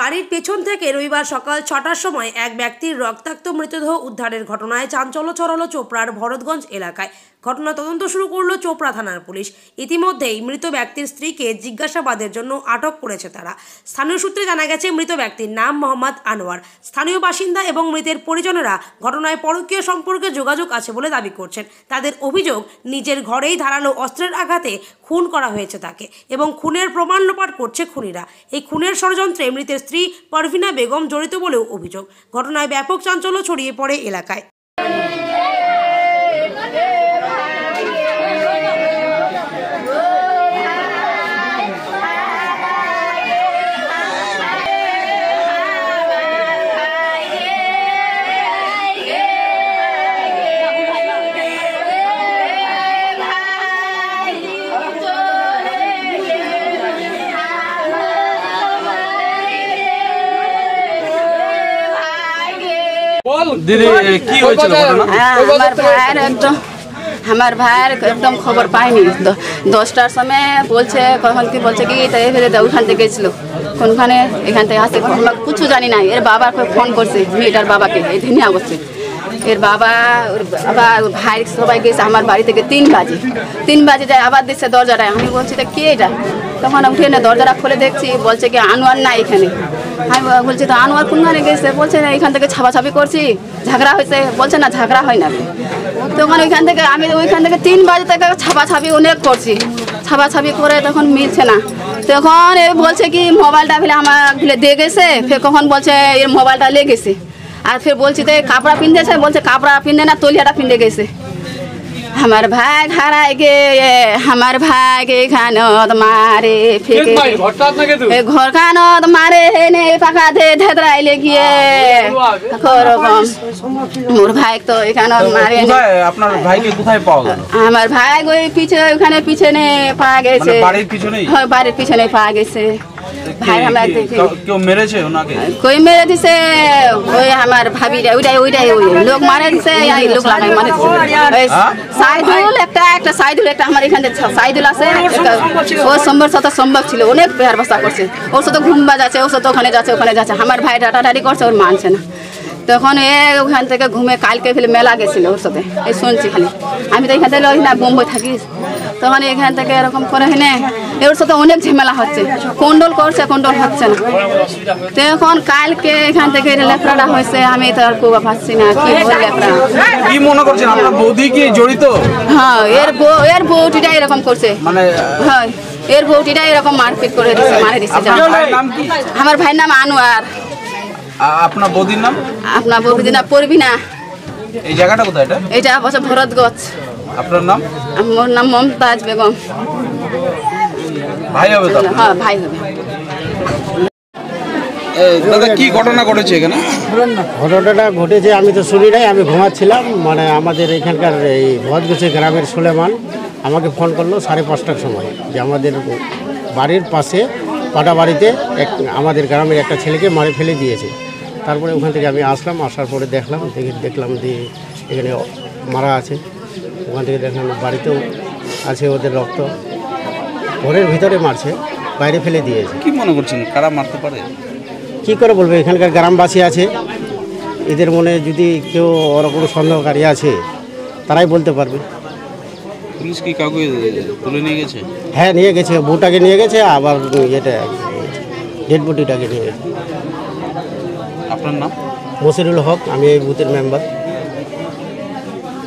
বাড়ির পেছন থেকে রবিবার সকাল ৬টার সময় এক ব্যক্তির রক্তাক্ত মৃতদেহ উদ্ধারের ঘটনায় চাঞ্চল্য ছড়ালো চোপড়ার ভরতগঞ্জ এলাকায়। ঘটনা তদন্ত শুরু করলো চোপড়া থানার পুলিশ। ইতিমধ্যেই মৃত ব্যক্তির স্ত্রীকে জিজ্ঞাসাবাদের জন্য আটক করেছে তারা। স্থানীয় সূত্রে জানা গেছে মৃত ব্যক্তির নাম মোহাম্মদ আনোয়ার। স্থানীয় বাসিন্দা এবং মৃতের পরিজনেরা ঘটনায় পরকীয় সম্পর্কে যোগাযোগ আছে বলে দাবি করছেন। তাদের অভিযোগ, নিজের ঘরেই ধারালো অস্ত্রের আঘাতে খুন করা হয়েছে তাকে এবং খুনের প্রমাণ লোপাট করছে খুনিরা। এই খুনের ষড়যন্ত্রে মৃতের স্ত্রী পারভিনা বেগম জড়িত বলেও অভিযোগ। ঘটনায় ব্যাপক চাঞ্চল্য ছড়িয়ে পড়ে এলাকায়। दीदी की হয়েছিল ঘটনা? আমার ভাইয়ের একদম খবর পাইনি। 10টার সময় বলছে কি ওইখান থেকে গেছিল কোনখানে, এখান থেকে আসতে আমরা কিছু জানি না। এর বাবাকে ফোন করছে, মেয়েটার বাবাকে, এই ধনিয়া করছে। এর বাবা ওর ভাই সবাই গেছে আমার বাড়ি থেকে 3 বাজে যায়, আবার দিচ্ছে দরজাটায়। আমি বলছি তো কে এটা? তখন উঠে না দরজাটা খুলে দেখছি, বলছে কি আনোয়ার না এখানে। আমি বলছি তো আনোয়ার কোনখানে গেছে? বলছে না এখান থেকে ছাপাছাপি করছি, ঝগড়া হয়েছে। বলছে না ঝগড়া হয় না। তখন ওইখান থেকে 3 বাজে থেকে ছাপাছাপি অনেক করছি, ছাপাছাপি করে তখন মিলছে না। তখন এ বলছে কি মোবাইলটা ফেলে আমার দিয়ে গেছে। ফের কখন বলছে এর মোবাইলটা লেগেছে। আর ফের বলছি তো কাপড়া পিনতেছে, বলছে কাপড়া পিনতে না তলিয়াটা পিনতে গেছে। আমার ভাই হারাই গে, আমার ভাইকে খানত মারে ফেকে ঘর খানত মারে নে পাকা দে ধেদরাইলে গিয়ে ওরকম। মোর ভাই তো এখানে মারে। আপনার ভাইকে কোথায় পাওয়া গেল? আমার ভাই ওই ওখানে পিছনে পাওয়া গেছে, বাড়ির পিছনেই। হ্যাঁ বাড়ির পিছনে পাওয়া গেছে। ভাই আমরা কেউ মেরেছে ওনাকে? কই মেরে দিছে? ওই আমার ভাবিরা ওইটাই লোক মারে দিছে, এই লোক লাগাই মারে দিছে। সাইদুল একটা সাইদুল একটা আমার এখানে সাইদুল আছে, ও সম্ভব ছিল, অনেক বেহার বস্তা করছে। ওর সাথে ঘুম বাজাচ্ছে, ওর সাথে ওখানে যাচ্ছে। আমার ভাই ডাটাডাটি করছে, ওর মানছে না। তখন ওখান থেকে ঘুমে কালকে ফেলে মেলা গেছিল ওর সাথে, এই শুনছি খালি। আমি তো এখান থেকে না বোম্বে থাকিস। তখন এখান থেকে এরকম করে হেনে ওর সাথে অনেক ঝামেলা হচ্ছে, কন্ট্রোল হচ্ছে না। তখন কালকে এখান থেকে লেফড়াটা হয়েছে, আমি তো আর খুব পাচ্ছি না কি লেফড়া। কি মনে করছেন আপনার বৌদি কি জড়িত? হ্যাঁ এর বউটিটা এরকম করছে, মানে হ্যাঁ এর বউটিটা এরকম মারপিট করে দিচ্ছে, মারে দিচ্ছে। আমার ভাইয়ের নাম আনোয়ার। আপনার বৌদির নাম? আপনার বৌদির নাম পারভিনা। এই জায়গাটা কোথায়? এটা বছর ভরতগঞ্জ। আপনার নাম? আমার নাম মমতাজ বেগম। ভাই হবে তো? হ্যাঁ ভাই হবে। দাদা কি ঘটনা ঘটেছে এখানে? ঘটনাটা ঘটেছে আমি তো শুনি নাই, আমি ঘুমাচ্ছিলাম। মানে আমাদের এখানকার এই ভরতগঞ্জ গ্রামের সুলেমান আমাকে ফোন করলো 5:30টার সময় যে আমাদের বাড়ির পাশে পাটা বাড়িতে আমাদের গ্রামের একটা ছেলেকে মারে ফেলে দিয়েছে। তারপরে ওখান থেকে আমি আসলাম, আসার পরে দেখলাম যে এখানে মারা আছে। ওখান থেকে দেখলাম বাড়িতেও আছে ওদের রক্ত, ঘরের ভিতরে মারছে, বাইরে ফেলে দিয়েছে। কি মনে করছেন কারা মারতে পারে? কী করে বলবো, এখানকার গ্রামবাসী আছে, এদের মনে যদি কেউ ওরকম সন্দেহকারী আছে তারাই বলতে পারবে। পুলিশ কি কাউকে তুলে নিয়ে গেছে? হ্যাঁ নিয়ে গেছে, বউটাকে নিয়ে গেছে, আবার ডেড বডিটাকে নিয়ে গেছে। আপনার নাম? মশিরুল হক, আমি এই বুথের মেম্বার।